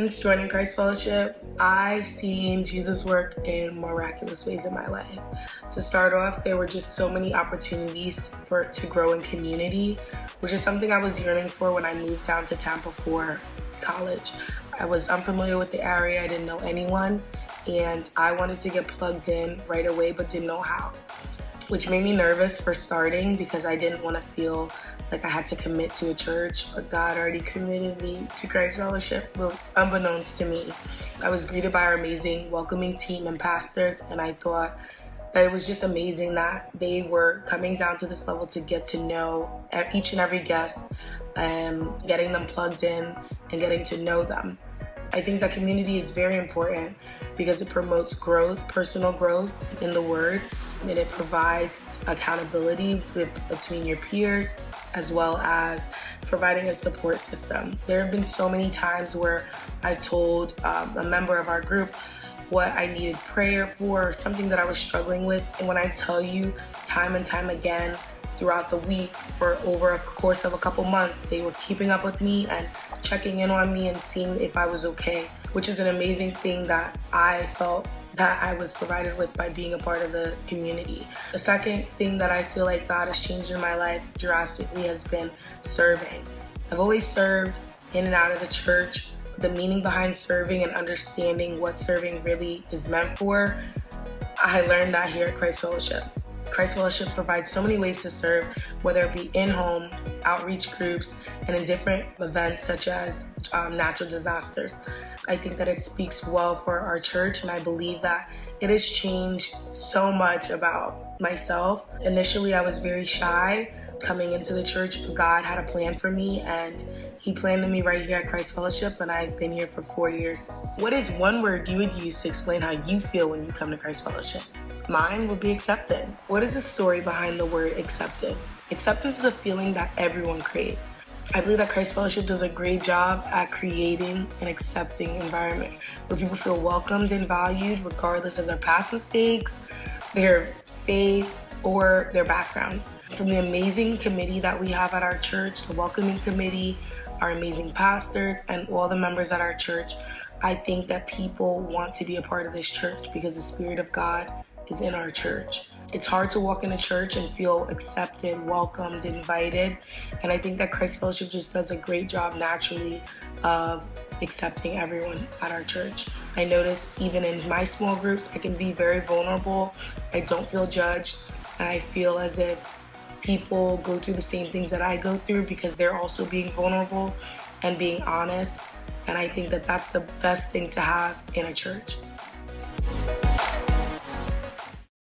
Since joining Christ Fellowship, I've seen Jesus work in miraculous ways in my life. To start off, there were just so many opportunities to grow in community, which is something I was yearning for when I moved down to Tampa for college. I was unfamiliar with the area, I didn't know anyone, and I wanted to get plugged in right away but didn't know how, which made me nervous for starting because I didn't want to feel like I had to commit to a church, but God already committed me to Christ Fellowship, unbeknownst to me. I was greeted by our amazing, welcoming team and pastors, and I thought that it was just amazing that they were coming down to this level to get to know each and every guest and getting them plugged in and getting to know them. I think that community is very important because it promotes growth, personal growth in the Word, and it provides accountability between your peers, as well as providing a support system. There have been so many times where I've told a member of our group what I needed prayer for, something that I was struggling with, and when I tell you time and time again throughout the week for over a course of a couple months, they were keeping up with me and checking in on me and seeing if I was okay, which is an amazing thing that I felt that I was provided with by being a part of the community. The second thing that I feel like God has changed in my life drastically has been serving. I've always served in and out of the church. The meaning behind serving and understanding what serving really is meant for, I learned that here at Christ Fellowship. Christ Fellowship provides so many ways to serve, whether it be in-home, outreach groups, and in different events such as natural disasters. I think that it speaks well for our church, and I believe that it has changed so much about myself. Initially, I was very shy coming into the church, but God had a plan for me, and He planted me right here at Christ Fellowship, and I've been here for 4 years. What is one word you would use to explain how you feel when you come to Christ Fellowship? Mine would be accepted. What is the story behind the word accepted? Acceptance is a feeling that everyone craves. I believe that Christ Fellowship does a great job at creating an accepting environment where people feel welcomed and valued regardless of their past mistakes, their faith, or their background. From the amazing committee that we have at our church, the welcoming committee, our amazing pastors, and all the members at our church, I think that people want to be a part of this church because the Spirit of God is in our church. It's hard to walk in a church and feel accepted, welcomed, invited, and I think that Christ Fellowship just does a great job naturally of accepting everyone at our church. I notice even in my small groups, I can be very vulnerable. I don't feel judged, and I feel as if people go through the same things that I go through because they're also being vulnerable and being honest, and I think that that's the best thing to have in a church.